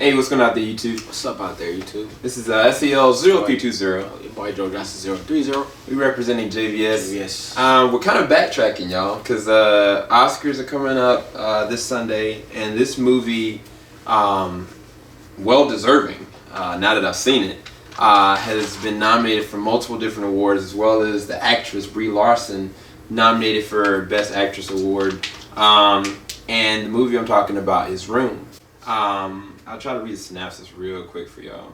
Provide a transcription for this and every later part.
Hey, what's going on out there, YouTube? What's up out there, YouTube? This is SEL 0320. Your boy Joe Johnson 030. We representing JVS. JVS. We're kind of backtracking, y'all, because Oscars are coming up this Sunday, and this movie, well deserving, now that I've seen it, has been nominated for multiple different awards, as well as the actress Brie Larson nominated for Best Actress Award. And the movie I'm talking about is Room. I'll try to read the synopsis real quick for y'all.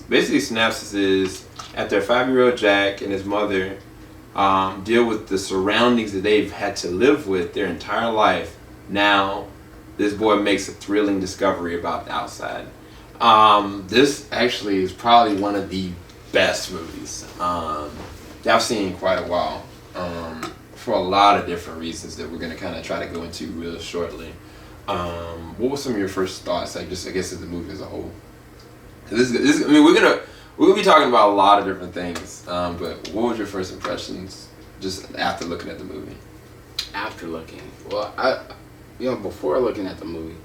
Basically, synopsis is after a 5-year-old Jack and his mother deal with the surroundings that they've had to live with their entire life, now this boy makes a thrilling discovery about the outside. This actually is probably one of the best movies that I've seen in quite a while, for a lot of different reasons that we're going to kind of try to go into real shortly. What were some of your first thoughts, like just I guess of the movie as a whole? I mean, we're gonna be talking about a lot of different things, but what was your first impressions just after looking at the movie? After looking, well, before looking at the movie,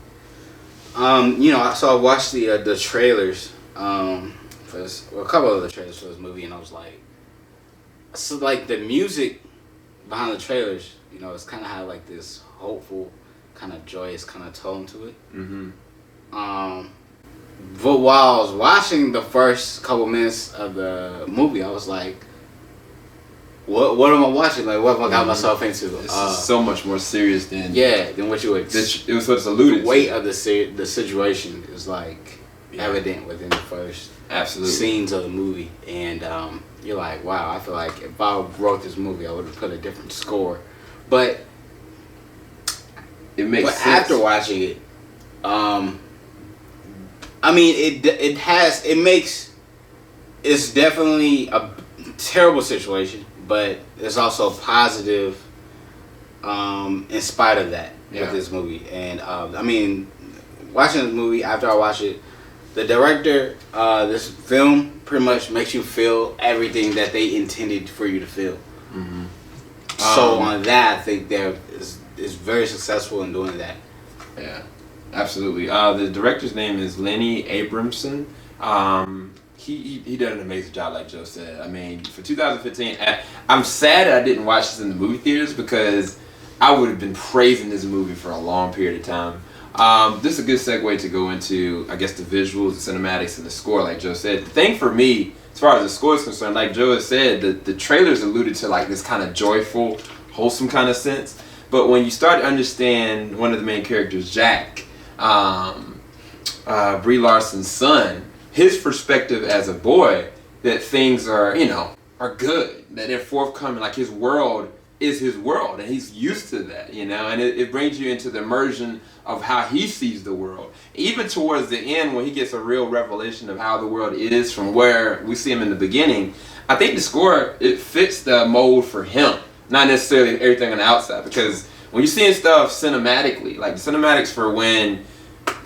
I watched the trailers, for this, a couple of the trailers for this movie, and I was like, so like the music behind the trailers, it's kind of had like this hopeful, kind of joyous kind of tone to it. Mm-hmm. But while I was watching the first couple minutes of the movie, I was like, what am I watching? Like, what have I got myself into? This is so much more serious than what you would. It was what's alluded. The weight of the situation is like evident within the first scenes of the movie, and you're like, wow. I feel like if I wrote this movie, I would have put a different score, but. It makes sense. After watching it, it's definitely a terrible situation, but it's also positive in spite of that with this movie. And watching this movie, after I watch it, the director, this film pretty much makes you feel everything that they intended for you to feel. Mm-hmm. So on that, I think is very successful in doing that. Yeah, absolutely. The director's name is Lenny Abrahamson. He did an amazing job, like Joe said. I mean, for 2015, I'm sad that I didn't watch this in the movie theaters because I would have been praising this movie for a long period of time. This is a good segue to go into, I guess, the visuals, the cinematics, and the score, like Joe said. The thing for me, as far as the score is concerned, like Joe has said, the trailers alluded to like this kind of joyful, wholesome kind of sense. But when you start to understand one of the main characters, Jack, Brie Larson's son, his perspective as a boy, that things are good, that they're forthcoming, like his world is his world, and he's used to that, and it brings you into the immersion of how he sees the world. Even towards the end, when he gets a real revelation of how the world is from where we see him in the beginning, I think the score, it fits the mold for him. Not necessarily everything on the outside, because when you're seeing stuff cinematically, like the cinematics for when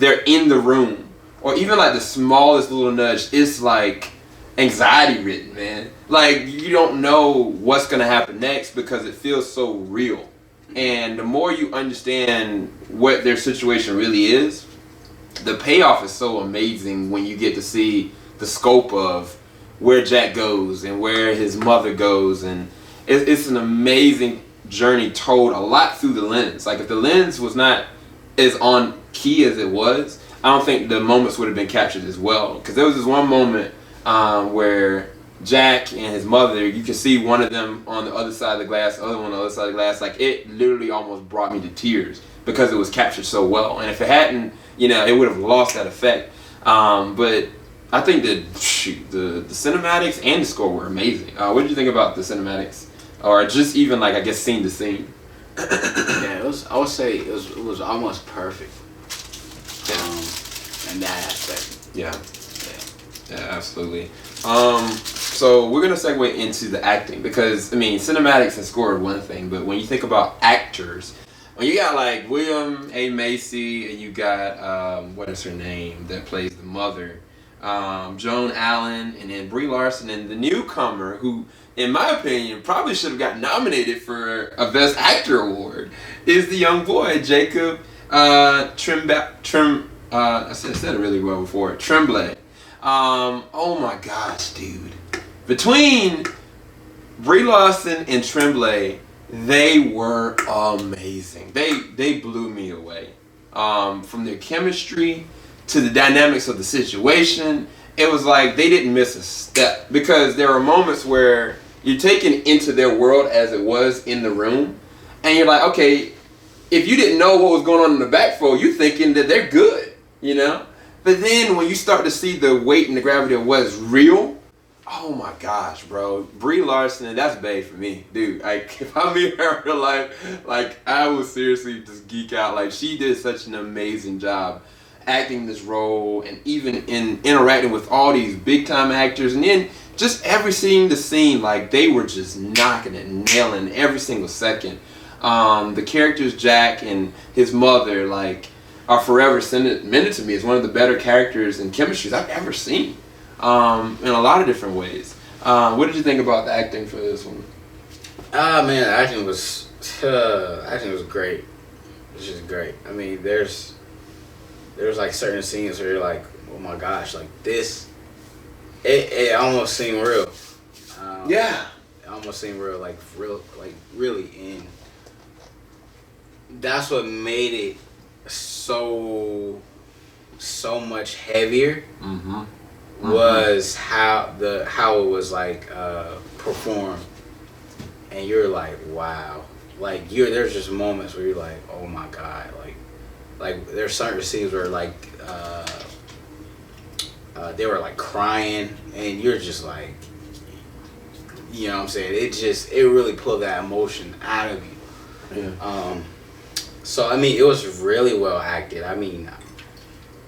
they're in the room, or even like the smallest little nudge, it's like anxiety ridden, man. Like you don't know what's gonna happen next because it feels so real. And the more you understand what their situation really is, the payoff is so amazing when you get to see the scope of where Jack goes and where his mother goes, and it's an amazing journey told a lot through the lens. Like if the lens was not as on key as it was, I don't think the moments would have been captured as well. Because there was this one moment where Jack and his mother, you can see one of them on the other side of the glass, the other one on the other side of the glass. Like it literally almost brought me to tears because it was captured so well. And if it hadn't, it would have lost that effect. But I think that the cinematics and the score were amazing. What did you think about the cinematics? Or just even like, I guess, scene to scene. Yeah, I would say it was almost perfect. In that aspect. Yeah, absolutely. So we're gonna segue into the acting because cinematics and score are one thing, but when you think about actors, when you got like William A. Macy and you got what is her name that plays the mother, Joan Allen, and then Brie Larson, and the newcomer who, in my opinion, probably should have got nominated for a Best Actor award, is the young boy Jacob I said it really well before. Tremblay. Oh my gosh, dude. Between Brie Larson and Tremblay, they were amazing. They blew me away. From their chemistry to the dynamics of the situation, it was like they didn't miss a step, because there were moments where you're taken into their world as it was in the room, and you're like, okay, if you didn't know what was going on in the backflow, you're thinking that they're good, you know? But then when you start to see the weight and the gravity of what's real, oh my gosh, bro. Brie Larson, that's bae for me, dude. Like, if I meet her in real life, like, I will seriously just geek out. Like, she did such an amazing job acting this role, and even in interacting with all these big time actors, and then just every scene to scene, like, they were just knocking it, nailing every single second. The characters, Jack and his mother, like, are forever cemented to me as one of the better characters and chemistries I've ever seen, in a lot of different ways. What did you think about the acting for this one? Man, the acting was great. It was just great. I mean, there's like certain scenes where you're like, oh my gosh, like this, it almost seemed real. Yeah. It almost seemed real, like really. And that's what made it so much heavier. Mm-hmm. Was how it was like performed, and you're like, wow, like there's just moments where you're like, oh my god, like there's certain scenes where like they were like crying, and you're just like, you know what I'm saying, it really pulled that emotion out of you. Yeah. So I mean, it was really well acted. I mean,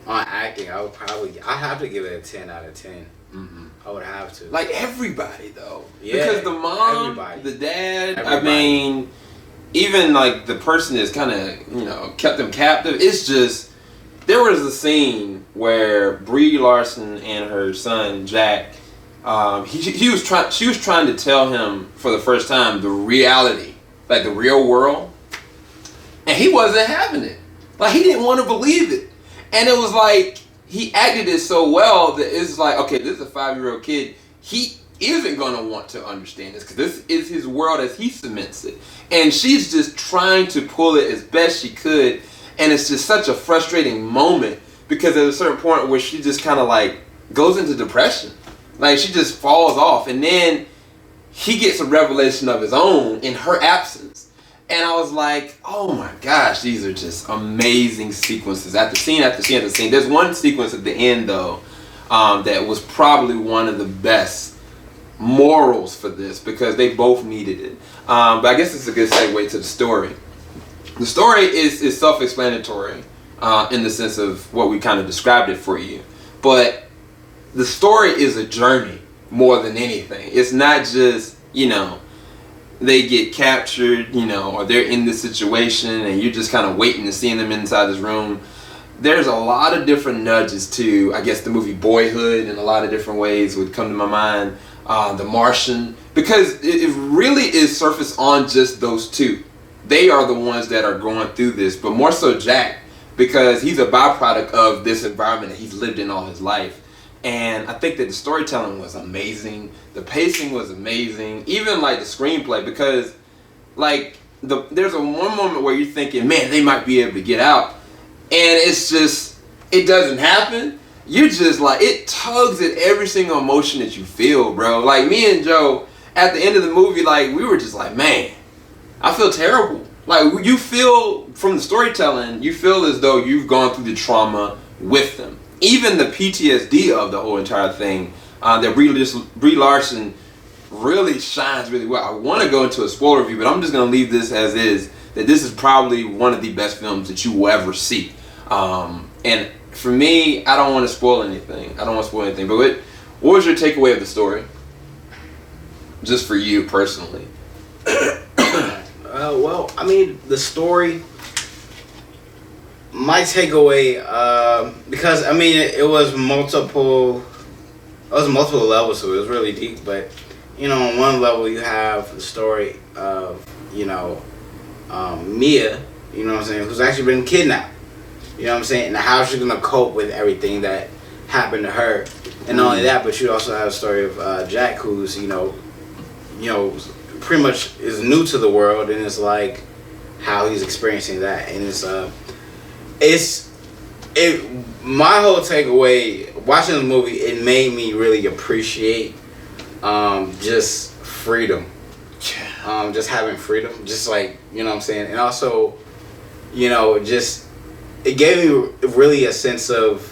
on acting, I have to give it a 10 out of 10. Mm-hmm. I would have to. Like everybody though. Yeah. Because the mom, everybody. The dad, everybody. I mean, even like the person that's kind of, kept them captive. It's just, there was a scene where Brie Larson and her son, Jack, she was trying to tell him for the first time the reality, like the real world. And he wasn't having it. Like, he didn't want to believe it. And it was like, he acted it so well that it's like, okay, this is a 5-year-old kid. He isn't going to want to understand this, because this is his world as he cements it. And she's just trying to pull it as best she could. And it's just such a frustrating moment, because at a certain point where she just kind of like goes into depression. Like, she just falls off. And then he gets a revelation of his own in her absence. And I was like, oh my gosh, these are just amazing sequences. After scene after scene after scene. There's one sequence at the end, though, that was probably one of the best morals for this, because they both needed it. But I guess it's a good segue to the story. The story is self-explanatory in the sense of what we kind of described it for you. But the story is a journey more than anything. It's not just, they get captured, or they're in this situation and you're just kind of waiting and seeing them inside this room. There's a lot of different nudges to, I guess, the movie Boyhood in a lot of different ways would come to my mind. The Martian, because it really is surfaced on just those two. They are the ones that are going through this, but more so Jack, because he's a byproduct of this environment that he's lived in all his life. And I think that the storytelling was amazing. The pacing was amazing. Even like the screenplay, because like there's one moment where you're thinking, man, they might be able to get out. And it's just, it doesn't happen. You're just like, it tugs at every single emotion that you feel, bro. Like me and Joe, at the end of the movie, like we were just like, man, I feel terrible. Like you feel, from the storytelling, you feel as though you've gone through the trauma with them. Even the PTSD of the whole entire thing, that Brie Larson really shines really well. I want to go into a spoiler review, but I'm just going to leave this as is, that this is probably one of the best films that you will ever see. And for me, I don't want to spoil anything. But what was your takeaway of the story? Just for you personally. Well, I mean, the story, my takeaway, because I mean it was multiple levels, so it was really deep. But on one level you have the story of Mia, who's actually been kidnapped, You know what I'm saying? And how she's gonna cope with everything that happened to her. And not only that, but you also have a story of Jack, who's pretty much is new to the world, and it's like how he's experiencing that, and my whole takeaway watching the movie, it made me really appreciate just freedom, just having freedom, just like, you know what I'm saying, and also, just it gave me really a sense of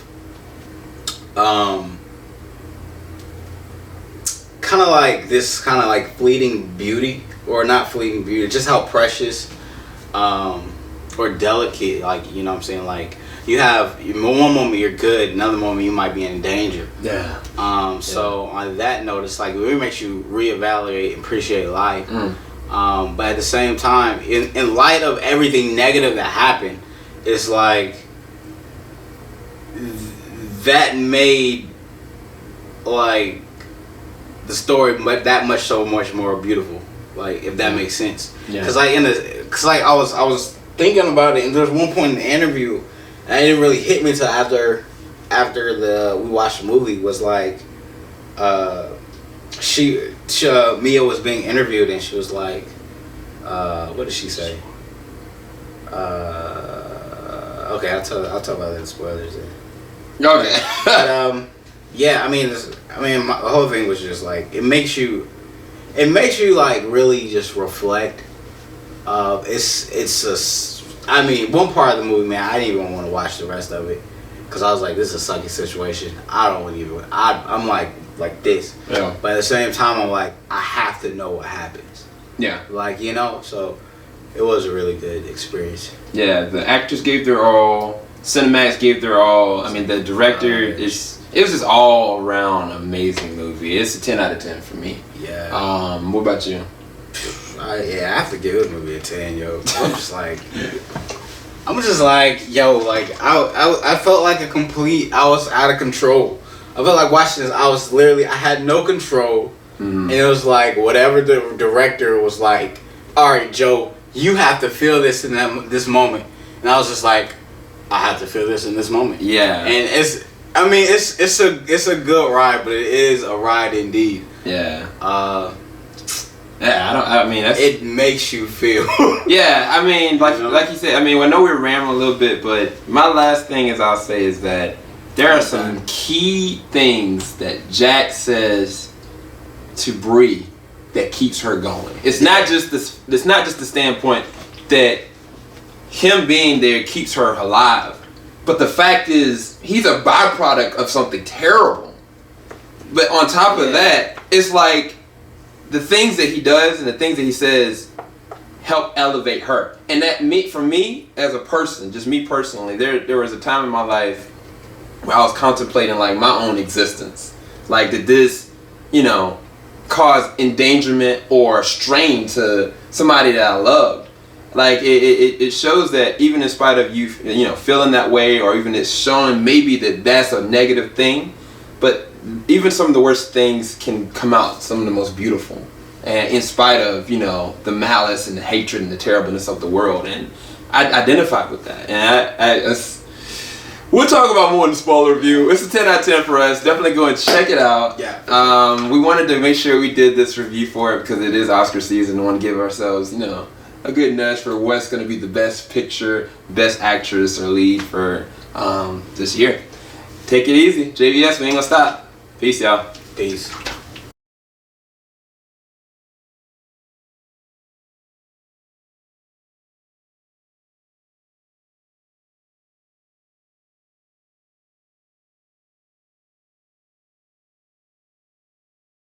kind of like fleeting beauty, or not fleeting beauty, just how precious or delicate, like, you know what I'm saying, like you have one moment you're good, another moment you might be in danger. So on that note, it's like it really makes you reevaluate and appreciate life. But at the same time, in light of everything negative that happened, it's like that made like the story that much more beautiful, like, if that makes sense. Because like I was thinking about it, and there's one point in the interview, and it didn't really hit me till after we watched the movie, was like Mia was being interviewed, and she was like, what did she say? Okay, I'll talk about the spoilers then. Okay. But yeah, I mean, my whole thing was just like it makes you like really just reflect. One part of the movie, man, I didn't even want to watch the rest of it because I was like, this is a sucky situation. I'm like this. Yeah. But at the same time, I'm like, I have to know what happens. Yeah. Like, so it was a really good experience. Yeah, the actors gave their all. Cinemax gave their all. I mean, the director it was just all around amazing movie. It's a 10 out of 10 for me. Yeah. What about you? I have to give this movie a 10, yo. I'm just like, yo, like I felt like I was out of control. I felt like watching this, I had no control, and it was like whatever the director was like, all right, Joe, you have to feel this in this moment, and I was just like, I have to feel this in this moment. Yeah. And it's a good ride, but it is a ride indeed. Yeah. It makes you feel. Yeah, I mean, like you said, I mean, I know we're rambling a little bit, but my last thing I'll say is that there are some key things that Jack says to Brie that keeps her going. It's not just the standpoint that him being there keeps her alive, but the fact is he's a byproduct of something terrible. But on top of that, it's like the things that he does and the things that he says help elevate her. And that for me as a person, just me personally, there was a time in my life where I was contemplating like my own existence. Like, did this, cause endangerment or strain to somebody that I loved? Like, it shows that even in spite of you feeling that way, or even it's showing maybe that's a negative thing, but even some of the worst things can come out some of the most beautiful, and in spite of the malice and the hatred and the terribleness of the world. And I identified with that, and we'll talk about more in the spoiler review. It's a 10 out of 10 for us. Definitely go and check it out. Yeah. We wanted to make sure we did this review for it because it is Oscar season. We want to give ourselves a good nudge for what's going to be the best picture, best actress or lead for this year. Take it easy. JVS, we ain't gonna stop. Peace, y'all. Peace.